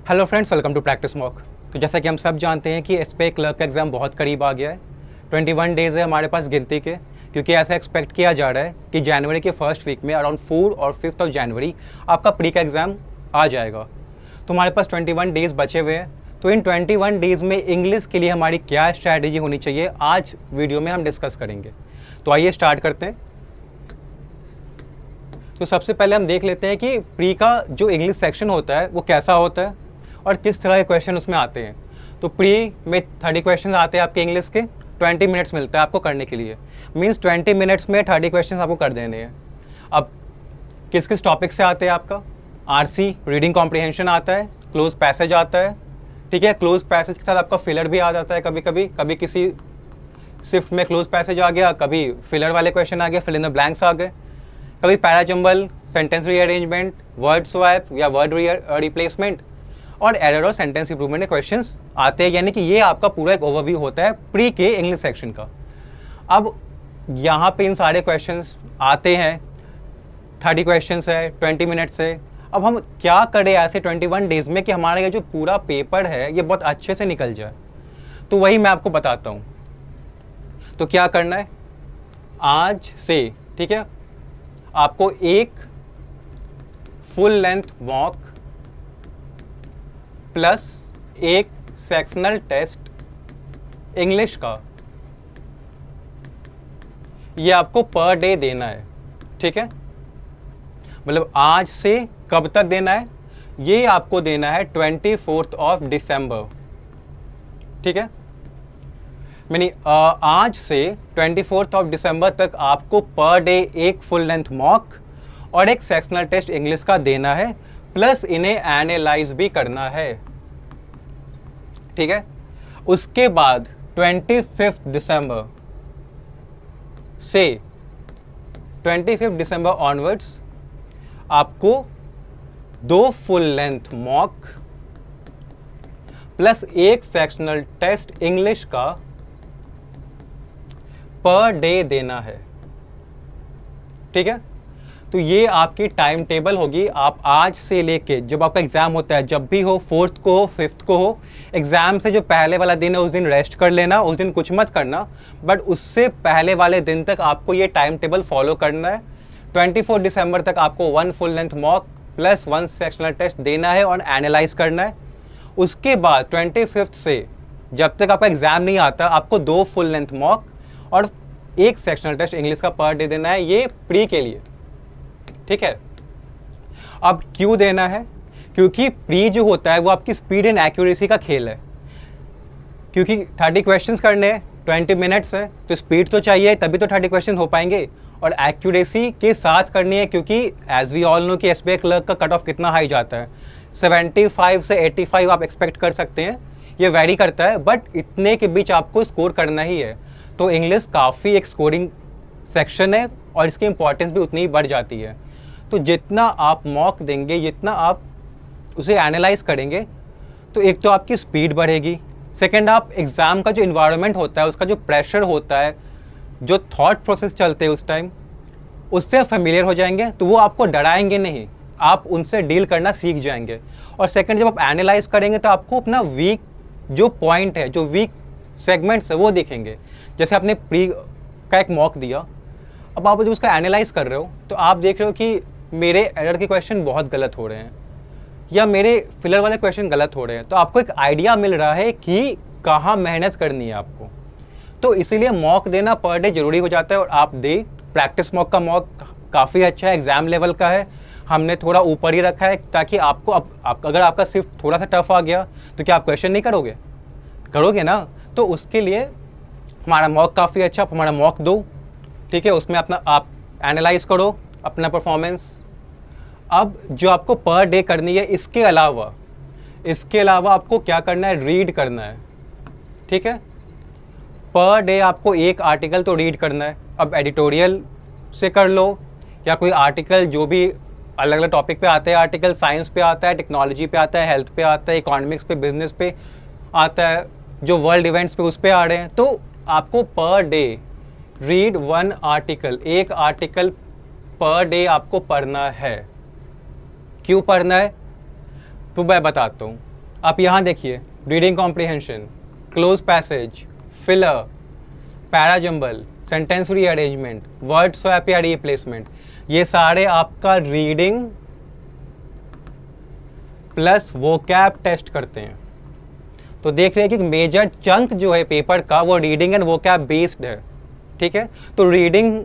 Hello friends, welcome to practice mock. तो जैसा कि हम सब जानते हैं कि एसबीआई क्लर्क का एग्ज़ाम बहुत करीब आ गया है। 21 डेज़ है हमारे पास गिनती के, क्योंकि ऐसा एक्सपेक्ट किया जा रहा है कि जनवरी के फर्स्ट वीक में अराउंड 4 और 5 ऑफ जनवरी आपका प्री का एग्ज़ाम आ जाएगा। तो हमारे पास 21 डेज़ बचे हुए हैं। तो इन 21 डेज़ में इंग्लिश के लिए हमारी क्या स्ट्रैटेजी होनी चाहिए, आज वीडियो में हम डिस्कस करेंगे। तो आइए स्टार्ट करते हैं। तो सबसे पहले हम देख लेते हैं कि प्री का जो इंग्लिश सेक्शन होता है वो कैसा होता है और किस तरह के क्वेश्चन उसमें आते हैं। तो प्री में 30 क्वेश्चन आते हैं आपके इंग्लिश के, 20 मिनट्स मिलता है आपको करने के लिए। मींस 20 मिनट्स में 30 क्वेश्चन आपको कर देने हैं। अब किस किस टॉपिक से आते हैं आपका आरसी रीडिंग कॉम्प्रिहेंशन आता है, क्लोज पैसेज आता है, ठीक है। क्लोज पैसेज के साथ आपका फिलर भी आ जाता है कभी कभी, कभी किसी शिफ्ट में क्लोज पैसेज आ गया, कभी फिलर वाले क्वेश्चन आ गए, फिल इन द ब्लैंक्स आ गए, कभी parajumble, sentence rearrangement, word swap या वर्ड रिप्लेसमेंट और एरर और सेंटेंस इंप्रूवमेंट के क्वेश्चंस आते हैं। यानी कि ये आपका पूरा एक ओवरव्यू होता है प्री के इंग्लिश सेक्शन का। अब यहाँ पे इन सारे क्वेश्चंस आते हैं, 30 क्वेश्चंस है, 20 मिनट्स है। अब हम क्या करें ऐसे 21 डेज़ में कि हमारा ये जो पूरा पेपर है ये बहुत अच्छे से निकल जाए। तो वही मैं आपको बताता हूँ। तो क्या करना है आज से, ठीक है, आपको एक फुल लेंथ मॉक प्लस एक सेक्शनल टेस्ट इंग्लिश का, ये आपको पर डे देना है, ठीक है। मतलब आज से कब तक देना है, ये आपको देना है 24 ऑफ दिसंबर, ठीक है। यानी आज से 24 ऑफ दिसंबर तक आपको पर डे एक फुल लेंथ मॉक और एक सेक्शनल टेस्ट इंग्लिश का देना है, प्लस इन्हें एनालाइज भी करना है, ठीक है। उसके बाद 25 दिसंबर से 25 दिसंबर ऑनवर्ड्स आपको 2 फुल लेंथ मॉक प्लस एक सेक्शनल टेस्ट इंग्लिश का पर डे देना है, ठीक है। तो ये आपकी टाइम टेबल होगी। आप आज से लेके जब आपका एग्ज़ाम होता है, जब भी हो, 4th को हो, 5th को हो, एग्ज़ाम से जो पहले वाला दिन है उस दिन रेस्ट कर लेना, उस दिन कुछ मत करना, बट उससे पहले वाले दिन तक आपको ये टाइम टेबल फॉलो करना है। 24 दिसंबर तक आपको 1 full length mock plus 1 sectional test देना है और एनालाइज करना है। उसके बाद 25 से जब तक आपका एग्ज़ाम नहीं आता, आपको 2 फुल लेंथ मॉक और एक सेक्शनल टेस्ट इंग्लिश का पर डे देना है, ये प्री के लिए, ठीक है। अब क्यों देना है, क्योंकि प्री जो होता है वो आपकी स्पीड एंड एक्यूरेसी का खेल है। क्योंकि 30 क्वेश्चंस करने हैं, 20 मिनट्स है, तो स्पीड तो चाहिए, तभी तो 30 क्वेश्चन हो पाएंगे, और एक्यूरेसी के साथ करनी है। क्योंकि एज वी ऑल नो कि एसबीआई क्लर्क का कट ऑफ कितना हाई जाता है, 75 से 85 आप एक्सपेक्ट कर सकते हैं, ये वेरी करता है, बट इतने के बीच आपको स्कोर करना ही है। तो इंग्लिश काफ़ी एक स्कोरिंग सेक्शन है और इसकी इंपॉर्टेंस भी उतनी ही बढ़ जाती है। तो जितना आप मॉक देंगे, जितना आप उसे एनालाइज करेंगे, तो एक तो आपकी स्पीड बढ़ेगी, सेकंड आप एग्ज़ाम का जो इन्वायरमेंट होता है, उसका जो प्रेशर होता है, जो थॉट प्रोसेस चलते हैं उस टाइम, उससे फेमिलियर हो जाएंगे, तो वो आपको डराएंगे नहीं, आप उनसे डील करना सीख जाएंगे। और सेकंड, जब आप एनालाइज करेंगे तो आपको अपना वीक जो पॉइंट है, जो वीक सेगमेंट्स है, वो दिखेंगे। जैसे आपने प्री का एक मॉक दिया, अब आप जब उसका एनालाइज कर रहे हो तो आप देख रहे हो कि मेरे एरर के क्वेश्चन बहुत गलत हो रहे हैं या मेरे फिलर वाले क्वेश्चन गलत हो रहे हैं, तो आपको एक आइडिया मिल रहा है कि कहाँ मेहनत करनी है आपको। तो इसीलिए मॉक देना पर डे ज़रूरी हो जाता है, और आप दे। प्रैक्टिस मॉक का मॉक काफ़ी अच्छा है, एग्ज़ाम लेवल का है, हमने थोड़ा ऊपर ही रखा है, ताकि आपको अगर आपका सिर्फ थोड़ा सा टफ आ गया तो क्या आप क्वेश्चन नहीं करोगे ना। तो उसके लिए हमारा मॉक काफ़ी अच्छा, आप हमारा मॉक दो, ठीक है, उसमें अपना आप एनालाइज करो अपना परफॉर्मेंस। अब जो आपको पर डे करनी है, इसके अलावा आपको क्या करना है, रीड करना है, ठीक है। पर डे आपको एक आर्टिकल तो रीड करना है। अब एडिटोरियल से कर लो या कोई आर्टिकल, जो भी अलग अलग टॉपिक पे आते हैं आर्टिकल, साइंस पे आता है, टेक्नोलॉजी पे आता है, हेल्थ पे आता है, इकोनॉमिक्स पे, बिजनेस पे आता है, जो वर्ल्ड इवेंट्स पे उस पे आ रहे हैं। तो आपको पर डे रीड 1 आर्टिकल, एक आर्टिकल पर डे आपको पढ़ना है। क्यों पढ़ना है तो मैं बताता हूँ। आप यहाँ देखिए, reading comprehension, close passage, filler, parajumble, sentence rearrangement, word swap या रिप्लेसमेंट, ये सारे आपका रीडिंग प्लस वोकैब टेस्ट करते हैं। तो देख रहे हैं कि मेजर चंक जो है पेपर का वो रीडिंग एंड वोकैब बेस्ड है, ठीक है। तो रीडिंग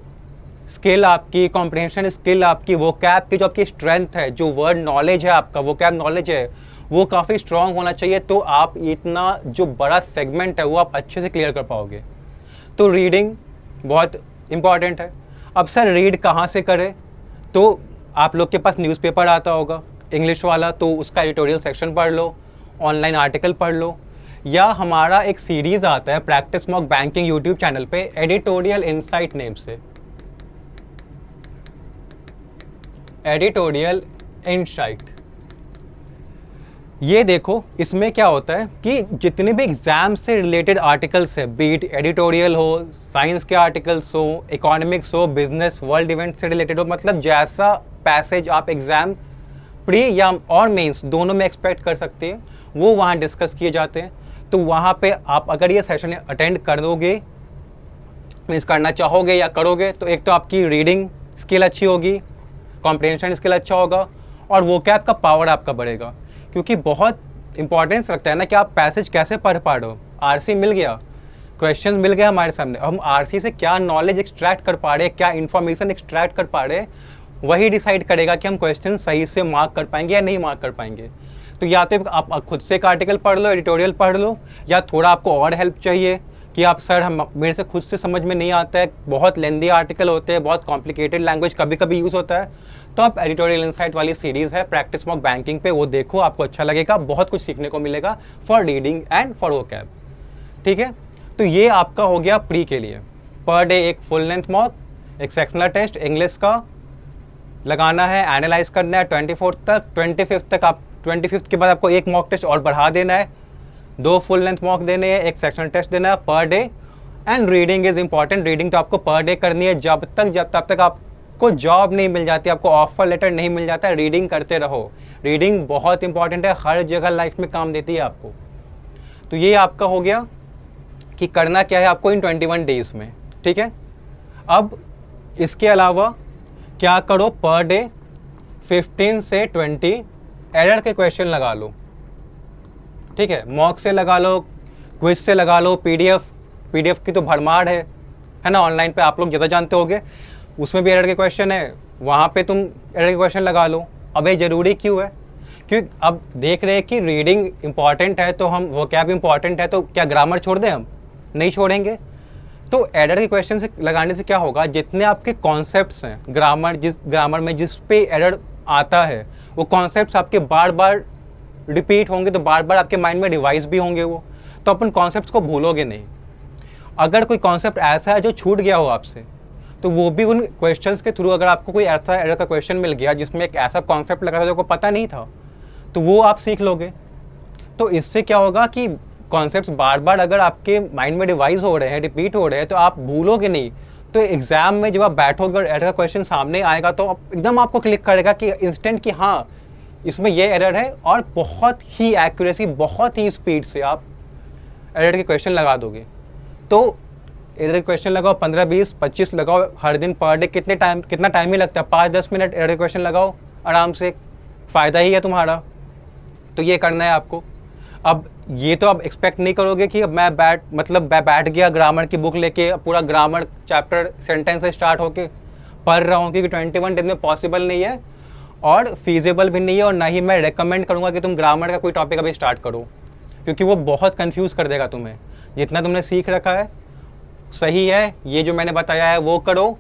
स्किल आपकी, कॉम्प्रिहेंशन स्किल आपकी, वोकैब की जो आपकी स्ट्रेंथ है, जो वर्ड नॉलेज है आपका, वोकैब नॉलेज है, वो काफ़ी स्ट्रांग होना चाहिए। तो आप इतना जो बड़ा सेगमेंट है वो आप अच्छे से क्लियर कर पाओगे। तो रीडिंग बहुत इंपॉर्टेंट है। अब सर रीड कहाँ से करें? तो आप लोग के पास न्यूज़पेपर आता होगा इंग्लिश वाला, तो उसका एडिटोरियल सेक्शन पढ़ लो, ऑनलाइन आर्टिकल पढ़ लो, या हमारा एक सीरीज़ आता है practice mock banking YouTube channel पे, एडिटोरियल इनसाइट नेम से, एडिटोरियल इनसाइट। ये देखो, इसमें क्या होता है कि जितने भी एग्जाम से रिलेटेड आर्टिकल्स है, बीट एडिटोरियल हो, साइंस के आर्टिकल्स हो, इकोनॉमिक्स हो, बिजनेस, वर्ल्ड इवेंट से रिलेटेड हो, मतलब जैसा पैसेज आप एग्जाम प्री या और मेंस दोनों में एक्सपेक्ट कर सकते हैं, वो वहाँ डिस्कस किए जाते हैं। तो वहाँ पे आप अगर ये सेशन अटेंड करोगे, मीन्स करना चाहोगे या करोगे, तो एक तो आपकी रीडिंग स्किल अच्छी होगी, कॉम्प्रिहेंशन स्किल अच्छा होगा, और वोकैब का पावर आपका बढ़ेगा। क्योंकि बहुत इंपॉर्टेंस रखता है ना कि आप पैसेज कैसे पढ़ पा रहे हो। आरसी मिल गया, क्वेश्चन मिल गया हमारे सामने, हम आरसी से क्या नॉलेज एक्सट्रैक्ट कर पा रहे हैं, क्या इन्फॉर्मेशन एक्सट्रैक्ट कर पा रहे हैं, वही डिसाइड करेगा कि हम क्वेश्चन सही से मार्क कर पाएंगे या नहीं मार्क कर पाएंगे। तो या तो आप खुद से एक आर्टिकल पढ़ लो, एडिटोरियल पढ़ लो, या थोड़ा आपको और हेल्प चाहिए कि आप सर हम मेरे से खुद से समझ में नहीं आता है, बहुत लेंदी आर्टिकल होते हैं, बहुत कॉम्प्लिकेटेड लैंग्वेज कभी कभी यूज़ होता है, तो आप एडिटोरियल इनसाइट वाली सीरीज़ है प्रैक्टिस मॉक बैंकिंग पे, वो देखो, आपको अच्छा लगेगा, बहुत कुछ सीखने को मिलेगा for reading and for vocab, ठीक है। तो ये आपका हो गया प्री के लिए। पर डे एक फुल लेंथ मॉक, एक सेक्शनल टेस्ट इंग्लिश का लगाना है, एनालाइज करना है 24 तक, 25 तक आप 25 के बाद आपको एक मॉक टेस्ट और बढ़ा देना है, 2 फुल लेंथ मॉक देने हैं, एक सेक्शनल टेस्ट देना है per day. And reading is important, reading तो आपको पर डे करनी है जब तक आपको जॉब नहीं मिल जाती, आपको ऑफर लेटर नहीं मिल जाता, रीडिंग करते रहो। रीडिंग बहुत इंपॉर्टेंट है, हर जगह लाइफ में काम देती है आपको। तो ये आपका हो गया कि करना क्या है आपको इन 21 डेज में, ठीक है। अब इसके अलावा क्या करो, पर डे 15 से 20 एरर के क्वेश्चन लगा लो, ठीक है। मॉक से लगा लो, क्विज से लगा लो, पीडीएफ की तो भरमार है ना, ऑनलाइन पे आप लोग ज़्यादा जानते होगे, उसमें भी एरर के क्वेश्चन है, वहाँ पे तुम एरर के क्वेश्चन लगा लो। अब ये ज़रूरी क्यों है? क्योंकि अब देख रहे हैं कि रीडिंग इंपॉर्टेंट है, तो हम वोकैब इंपॉर्टेंट है, तो क्या ग्रामर छोड़ दें? हम नहीं छोड़ेंगे। तो एरर के क्वेश्चन से लगाने से क्या होगा, जितने आपके कॉन्सेप्ट्स हैं ग्रामर में जिस पे एरर आता है, वो कॉन्सेप्ट्स आपके बार बार रिपीट होंगे, तो बार बार आपके माइंड में रिवाइज भी होंगे वो, तो अपन कॉन्सेप्ट्स को भूलोगे नहीं। अगर कोई कॉन्सेप्ट ऐसा है जो छूट गया हो आपसे, तो वो भी उन क्वेश्चंस के थ्रू, अगर आपको कोई ऐसा एरर का क्वेश्चन मिल गया जिसमें एक ऐसा कॉन्सेप्ट लगा था जो आपको पता नहीं था, तो वो आप सीख लोगे। तो इससे क्या होगा कि कॉन्सेप्ट्स बार बार अगर आपके माइंड में रिवाइज हो रहे हैं, रिपीट हो रहे हैं, तो आप भूलोगे नहीं। तो एग्जाम में जब आप बैठोगे और एरर का क्वेश्चन सामने आएगा, तो एकदम आपको क्लिक करेगा कि इंस्टेंट कि हाँ इसमें ये एरर है, और बहुत ही एक्यूरेसी, बहुत ही स्पीड से आप एरर के क्वेश्चन लगा दोगे। तो एरर के क्वेश्चन लगाओ, 15, 20, 25 लगाओ हर दिन पर डे। कितना टाइम ही लगता है, 5-10 मिनट एरर के क्वेश्चन लगाओ आराम से, फ़ायदा ही है तुम्हारा। तो ये करना है आपको। अब ये तो आप एक्सपेक्ट नहीं करोगे कि अब मैं बैठ गया ग्रामर की बुक लेके, पूरा ग्रामर चैप्टर सेंटेंस से स्टार्ट होके पढ़ रहा हूँ, क्योंकि 21 डेज में पॉसिबल नहीं है और फीजेबल भी नहीं है, और ना ही मैं रेकमेंड करूँगा कि तुम ग्रामर का कोई टॉपिक अभी स्टार्ट करो, क्योंकि वो बहुत कंफ्यूज कर देगा तुम्हें। जितना तुमने सीख रखा है सही है, ये जो मैंने बताया है वो करो,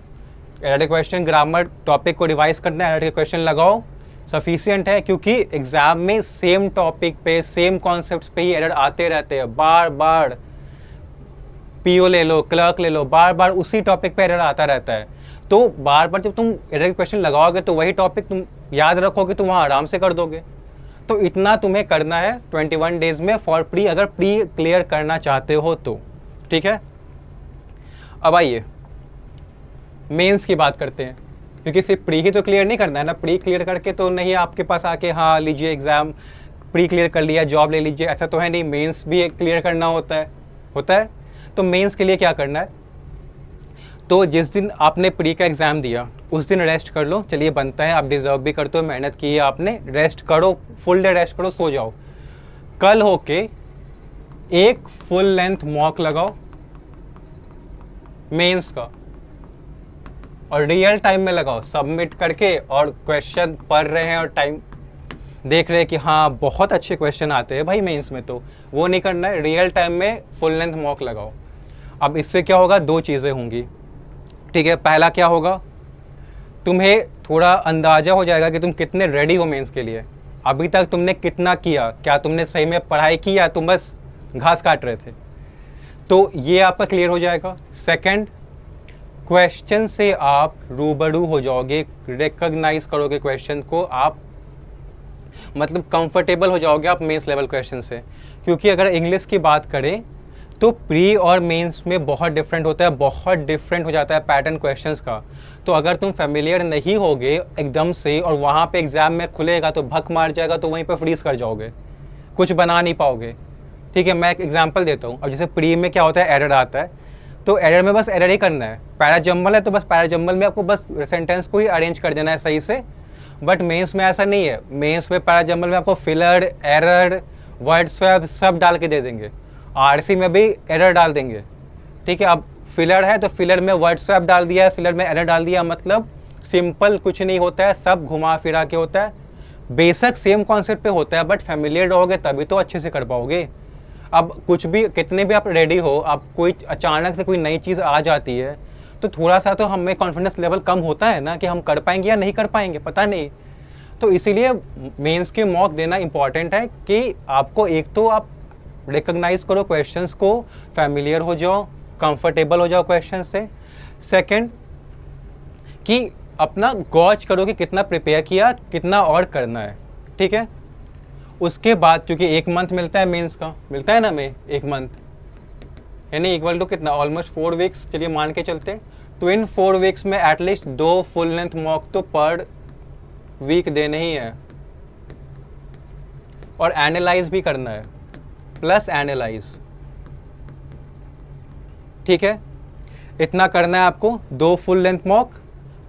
एरर क्वेश्चन ग्रामर टॉपिक को रिवाइज करना है, एरर क्वेश्चन लगाओ, सफिशिएंट है। क्योंकि एग्जाम में सेम टॉपिक पे, सेम कॉन्सेप्ट्स पे ही एरर आते रहते हैं, बार बार पीओ ले लो, क्लर्क ले लो, बार बार उसी टॉपिक पे एरर आता रहता है। तो बार बार जब तुम एरर क्वेश्चन लगाओगे, तो वही टॉपिक तुम याद रखोगे, तो वहाँ आराम से कर दोगे। तो इतना तुम्हें करना है 21 डेज में फॉर प्री, अगर प्री क्लियर करना चाहते हो तो, ठीक है। अब आइए मेंस की बात करते हैं, क्योंकि सिर्फ प्री ही तो क्लियर नहीं करना है ना। प्री क्लियर करके तो नहीं आपके पास आके हाँ लीजिए एग्ज़ाम प्री क्लियर कर लिया जॉब ले लीजिए, ऐसा तो है नहीं, मेंस भी एक क्लियर करना होता है। तो मेंस के लिए क्या करना है, तो जिस दिन आपने प्री का एग्ज़ाम दिया उस दिन रेस्ट कर लो, चलिए बनता है, आप डिज़र्व भी करते हो, मेहनत की है आपने, रेस्ट करो, फुल डे रेस्ट करो, सो जाओ। कल होके एक फुल लेंथ मॉक लगाओ मेंस का, और रियल टाइम में लगाओ, सबमिट करके और क्वेश्चन पढ़ रहे हैं और टाइम देख रहे हैं कि हाँ बहुत अच्छे क्वेश्चन आते हैं भाई मेंस में, तो वो नहीं करना है, रियल टाइम में फुल लेंथ मॉक लगाओ। अब इससे क्या होगा, दो चीज़ें होंगी, ठीक है। पहला क्या होगा, तुम्हें थोड़ा अंदाज़ा हो जाएगा कि तुम कितने रेडी हो मेंस के लिए, अभी तक तुमने कितना किया, क्या तुमने सही में पढ़ाई की या तुम बस घास काट रहे थे, तो ये आपका क्लियर हो जाएगा। सेकंड, क्वेश्चन से आप रूबरू हो जाओगे, रिकॉग्नाइज करोगे क्वेश्चन को, आप मतलब कंफर्टेबल हो जाओगे आप मेंस लेवल क्वेश्चन से। क्योंकि अगर इंग्लिश की बात करें तो प्री और मेंस में बहुत डिफरेंट होता है, बहुत डिफरेंट हो जाता है पैटर्न क्वेश्चंस का। तो अगर तुम फेमिलियर नहीं होगे एकदम से और वहाँ पे एग्ज़ाम में खुलेगा तो भक मार जाएगा, तो वहीं पे फ्रीज कर जाओगे, कुछ बना नहीं पाओगे, ठीक है। मैं एक एग्जांपल देता हूँ। अब जैसे प्री में क्या होता है, एरर आता है, तो एरर में बस एरर ही करना है, पैरा जंबल है तो बस पैरा जंबल में आपको बस सेंटेंस को ही अरेंज कर देना है सही से। बट मेंस में ऐसा नहीं है, मेंस में पैरा जंबल में आपको फिलर, एरर, वर्ड स्वैप सब डाल के दे देंगे, आरसी में भी एरर डाल देंगे, ठीक है। अब फिलर है तो फिलर में वर्ड स्वैप डाल दिया है, फिलर में एरर डाल दिया, मतलब सिंपल कुछ नहीं होता है, सब घुमा फिरा के होता है, बेशक सेम कॉन्सेप्ट पे होता है, बट फेमिलियर रहोगे तभी तो अच्छे से कर पाओगे। अब कुछ भी कितने भी आप रेडी हो, आप कोई अचानक से कोई नई चीज़ आ जाती है तो थोड़ा सा तो हमें कॉन्फिडेंस लेवल कम होता है ना, कि हम कर पाएंगे या नहीं कर पाएंगे, पता नहीं। तो इसीलिए मेंस के मॉक देना इंपॉर्टेंट है कि आपको एक तो आप रिकॉग्नाइज करो क्वेश्चंस को, फैमिलियर हो जाओ, कंफर्टेबल हो जाओ क्वेश्चन से। सेकंड कि अपना गॉज करो कि कितना प्रिपेयर किया, कितना और करना है, ठीक है। उसके बाद क्योंकि एक मंथ मिलता है मेंस का, मिलता है ना में एक मंथ, यानी इक्वल टू कितना, ऑलमोस्ट 4 वीक्स, चलिए मान के चलते। तो इन 4 वीक्स में एटलीस्ट 2 फुल लेंथ मॉक तो पर वीक देने ही है, और एनालाइज भी करना है, प्लस एनालाइज, ठीक है। इतना करना है आपको, 2 full length mock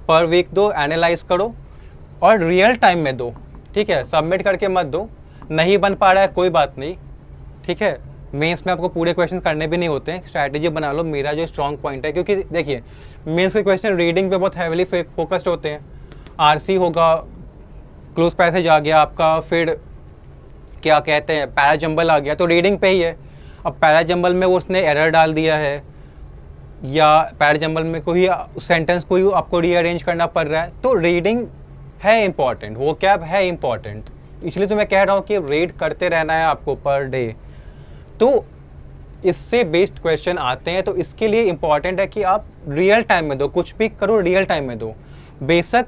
per week दो, एनालाइज करो और रियल टाइम में दो, ठीक है। सबमिट करके मत दो, नहीं बन पा रहा है कोई बात नहीं, ठीक है। मेंस में आपको पूरे क्वेश्चन करने भी नहीं होते हैं, स्ट्रैटेजी बना लो, मेरा जो स्ट्रॉन्ग पॉइंट है। क्योंकि देखिए मेंस के क्वेश्चन रीडिंग पे बहुत हैवीली फोकस्ड होते हैं, आरसी होगा, क्लोज पैसेज आ गया आपका, फिर क्या कहते हैं पैरा जंबल आ गया, तो रीडिंग पे ही है। अब पैरा जंबल में वो उसने एरर डाल दिया है, या पैरा जंबल में कोई सेंटेंस कोई आपको रीअरेंज करना पड़ रहा है, तो रीडिंग है इंपॉर्टेंट, वो कैब है इंपॉर्टेंट, इसलिए तो मैं कह रहा हूँ कि रीड करते रहना है आपको पर डे। तो इससे बेस्ड क्वेश्चन आते हैं, तो इसके लिए इंपॉर्टेंट है कि आप रियल टाइम में दो, कुछ भी करो रियल टाइम में दो। बेशक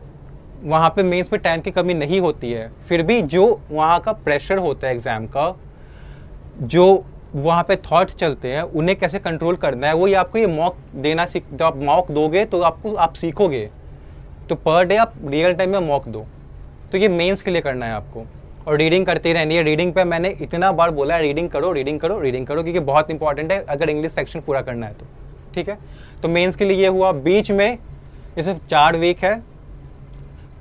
वहाँ पे मेंस पे टाइम की कमी नहीं होती है, फिर भी जो वहाँ का प्रेशर होता है एग्ज़ाम का, जो वहाँ पे थॉट्स चलते हैं, उन्हें कैसे कंट्रोल करना है, वो ये आपको ये मॉक देना सीख, जब आप मॉक दोगे तो आप सीखोगे। तो पर डे आप रियल टाइम में मॉक दो, तो ये मेंस के लिए करना है आपको, और रीडिंग करती रहनी है। रीडिंग पे मैंने इतना बार बोला है, रीडिंग करो रीडिंग करो रीडिंग करो, क्योंकि बहुत इंपॉर्टेंट है अगर इंग्लिश सेक्शन पूरा करना है तो, ठीक है। तो मेंस के लिए ये हुआ। बीच में ये सिर्फ 4 वीक है,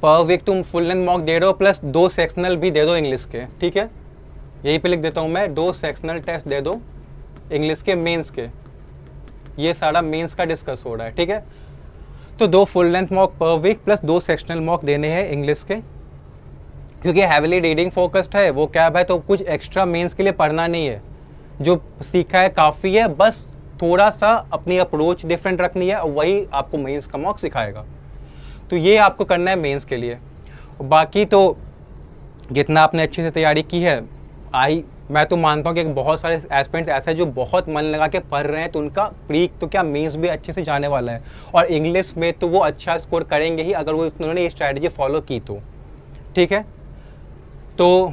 पर वीक तुम फुल लेंथ मॉक दे रहे हो, प्लस 2 सेक्शनल भी दे दो इंग्लिश के, ठीक है। यहीं पे लिख देता हूँ मैं, 2 सेक्शनल टेस्ट दे दो इंग्लिश के मेंस के, ये सारा मेंस का डिस्कस हो रहा है, ठीक है। तो 2 full length mock per week plus 2 sectional mock देने हैं इंग्लिश के, क्योंकि हैविली रीडिंग फोकस्ड है, वो कैब है, तो कुछ एक्स्ट्रा मेंस के लिए पढ़ना नहीं है, जो सीखा है काफ़ी है, बस थोड़ा सा अपनी अप्रोच डिफरेंट रखनी है, और वही आपको मेंस का मॉक सिखाएगा। तो ये आपको करना है मेंस के लिए। बाकी तो जितना आपने अच्छे से तैयारी की है, मैं तो मानता हूँ कि बहुत सारे एस्पिरेंट्स ऐसे हैं जो बहुत मन लगा के पढ़ रहे हैं, तो उनका प्री तो क्या मेंस भी अच्छे से जाने वाला है, और इंग्लिश में तो वो अच्छा स्कोर करेंगे ही अगर वो उन्होंने ये स्ट्रैटेजी फॉलो की तो, ठीक है। तो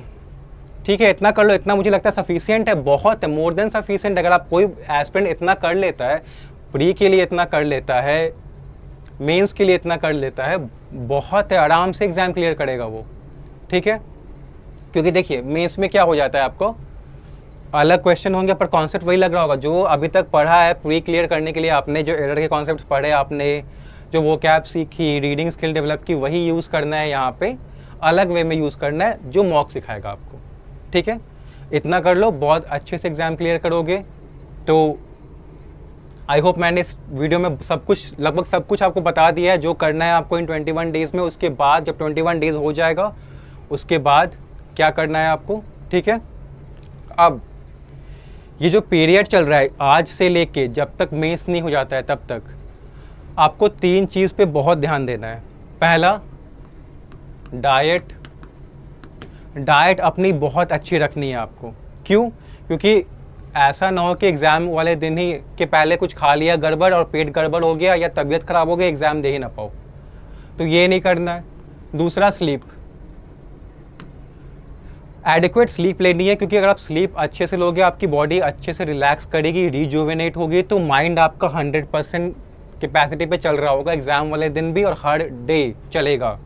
ठीक है, इतना कर लो, इतना मुझे लगता है सफिशिएंट है, बहुत है, मोर देन सफिशिएंट। अगर आप कोई एस्पिरेंट इतना कर लेता है, प्री के लिए इतना कर लेता है, मेंस के लिए इतना कर लेता है, बहुत है, आराम से एग्ज़ाम क्लियर करेगा वो, ठीक है। क्योंकि देखिए मेंस में क्या हो जाता है, आपको अलग क्वेश्चन होंगे पर कॉन्सेप्ट वही लग रहा होगा जो अभी तक पढ़ा है। प्री क्लियर करने के लिए आपने जो एरर के कॉन्सेप्ट्स पढ़े, आपने जो वो कैप सीखी, रीडिंग स्किल डेवलप की, वही यूज़ करना है यहाँ पे, अलग वे में यूज़ करना है जो मॉक सिखाएगा आपको। ठीक है, इतना कर लो, बहुत अच्छे से एग्ज़ाम क्लियर करोगे। तो आई होप मैंने इस वीडियो में सब कुछ, लगभग सब कुछ आपको बता दिया है जो करना है आपको इन 21 डेज़ में। उसके बाद जब 21 डेज़ हो जाएगा उसके बाद क्या करना है आपको। ठीक है, अब ये जो पीरियड चल रहा है आज से लेके जब तक मेंस नहीं हो जाता है तब तक आपको 3 चीज़ पे बहुत ध्यान देना है। पहला, डाइट अपनी बहुत अच्छी रखनी है आपको। क्यों? क्योंकि ऐसा ना हो कि एग्ज़ाम वाले दिन ही के पहले कुछ खा लिया गड़बड़ और पेट गड़बड़ हो गया या तबीयत ख़राब हो गई, एग्ज़ाम दे ही ना पाओ, तो ये नहीं करना है। दूसरा, स्लीप, एडिक्वेट स्लीप लेनी है, क्योंकि अगर आप स्लीप अच्छे से लोगे आपकी बॉडी अच्छे से रिलैक्स करेगी, रिजुवेनेट होगी, तो माइंड आपका 100% कैपेसिटी पे चल रहा होगा एग्ज़ाम वाले दिन भी और हर डे चलेगा।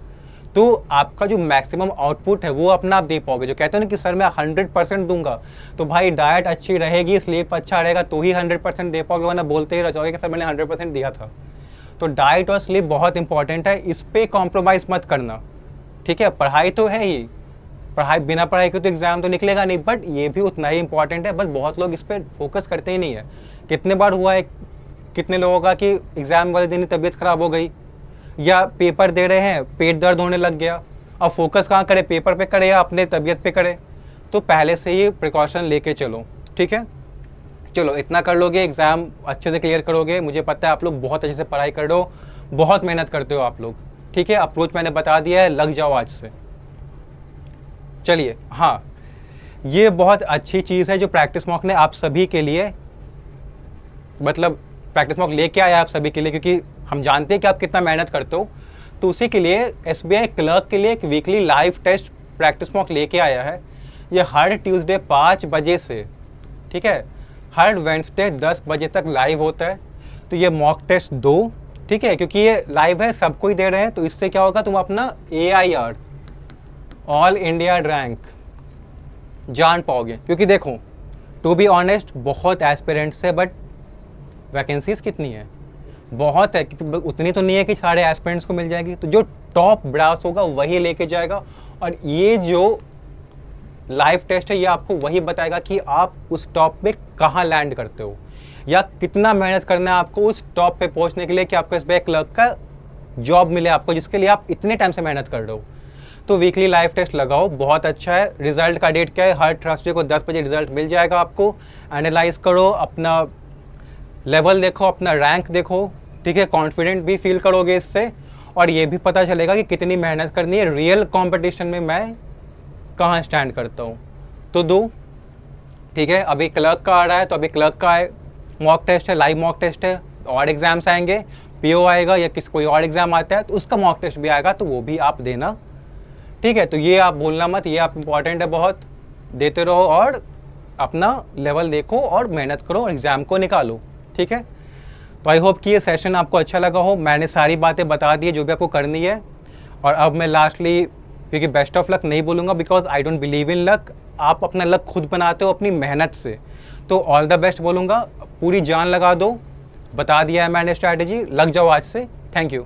तो आपका जो मैक्सिमम आउटपुट है वो अपना आप दे पाओगे। जो कहते हो ना कि सर मैं 100% दूंगा, तो भाई डाइट अच्छी रहेगी, स्लीप अच्छा रहेगा तो ही 100% दे पाओगे, वरना बोलते ही रह जाओगे कि सर मैंने 100% दिया था। तो डाइट और स्लीप बहुत इंपॉर्टेंट है, इस पर कॉम्प्रोमाइज़ मत करना। ठीक है, पढ़ाई तो है ही, पढ़ाई बिना पढ़ाई के तो एग्ज़ाम तो निकलेगा नहीं, बट ये भी उतना ही इंपॉर्टेंट है, बस बहुत लोग इस पर फोकस करते ही नहीं है। कितने बार हुआ है कितने लोगों का कि एग्ज़ाम वाले दिन ही तबीयत ख़राब हो गई, या पेपर दे रहे हैं पेट दर्द होने लग गया। अब फोकस कहाँ करे, पेपर पे करे या अपने तबीयत पे करे? तो पहले से ही प्रिकॉशन लेके चलो। ठीक है, चलो इतना कर लोगे, एग्ज़ाम अच्छे से क्लियर करोगे। मुझे पता है आप लोग बहुत अच्छे से पढ़ाई कर रहे हो, बहुत मेहनत करते हो आप लोग। ठीक है, अप्रोच मैंने बता दिया है, लग जाओ आज से। चलिए, हाँ, ये बहुत अच्छी चीज़ है जो प्रैक्टिस मॉक ने आप सभी के लिए, मतलब प्रैक्टिस मॉक लेके आया आप सभी के लिए, क्योंकि हम जानते हैं कि आप कितना मेहनत करते हो। तो उसी के लिए SBI क्लर्क के लिए एक weekly live test practice mock लेके आया है। ये हर ट्यूसडे 5 बजे से, ठीक है, हर वेडनेसडे 10 बजे तक लाइव होता है। तो ये मॉक टेस्ट दो, ठीक है, क्योंकि ये लाइव है, सबको ही दे रहे हैं, तो इससे क्या होगा, तुम अपना AIR ऑल इंडिया रैंक जान पाओगे। क्योंकि देखो, टू बी ऑनेस्ट, बहुत एस्पिरेंट्स है, बट वैकेंसीज कितनी है? बहुत है, क्योंकि उतनी तो नहीं है कि सारे एस्पिरेंट्स को मिल जाएगी। तो जो टॉप ब्रास होगा वही लेके जाएगा, और ये जो लाइव टेस्ट है ये आपको वही बताएगा कि आप उस टॉप पे कहाँ लैंड करते हो, या कितना मेहनत करना है आपको उस टॉप पे पहुँचने के लिए कि आपको SBI क्लर्क का जॉब मिले आपको, जिसके लिए आप इतने टाइम से मेहनत कर रहे हो। तो वीकली लाइव टेस्ट लगाओ, बहुत अच्छा है। रिजल्ट का डेट क्या है? हर थर्सडे को 10 बजे रिजल्ट मिल जाएगा आपको। एनालाइज करो, अपना लेवल देखो, अपना रैंक देखो, ठीक है, कॉन्फिडेंट भी फील करोगे इससे, और ये भी पता चलेगा कि कितनी मेहनत करनी है, रियल कंपटीशन में मैं कहाँ स्टैंड करता हूँ। तो दो, ठीक है, अभी क्लर्क का आ रहा है, तो अभी क्लर्क का है, मॉक टेस्ट है, लाइव मॉक टेस्ट है। और एग्जाम्स आएंगे, PO आएगा या कोई और एग्जाम आता है तो उसका मॉक टेस्ट भी आएगा, तो वो भी आप देना। ठीक है, तो ये आप भूलना मत, ये आप इम्पॉर्टेंट है बहुत, देते रहो और अपना लेवल देखो और मेहनत करो और एग्ज़ाम को निकालो। ठीक है, तो आई होप कि ये सेशन आपको अच्छा लगा हो। मैंने सारी बातें बता दी है जो भी आपको करनी है। और अब मैं लास्टली, क्योंकि बेस्ट ऑफ लक नहीं बोलूँगा, because I don't believe in luck, आप अपना लक खुद बनाते हो अपनी मेहनत से, तो ऑल द बेस्ट बोलूँगा। पूरी जान लगा दो, बता दिया है मैंने स्ट्रैटेजी, लग जाओ आज से। Thank you.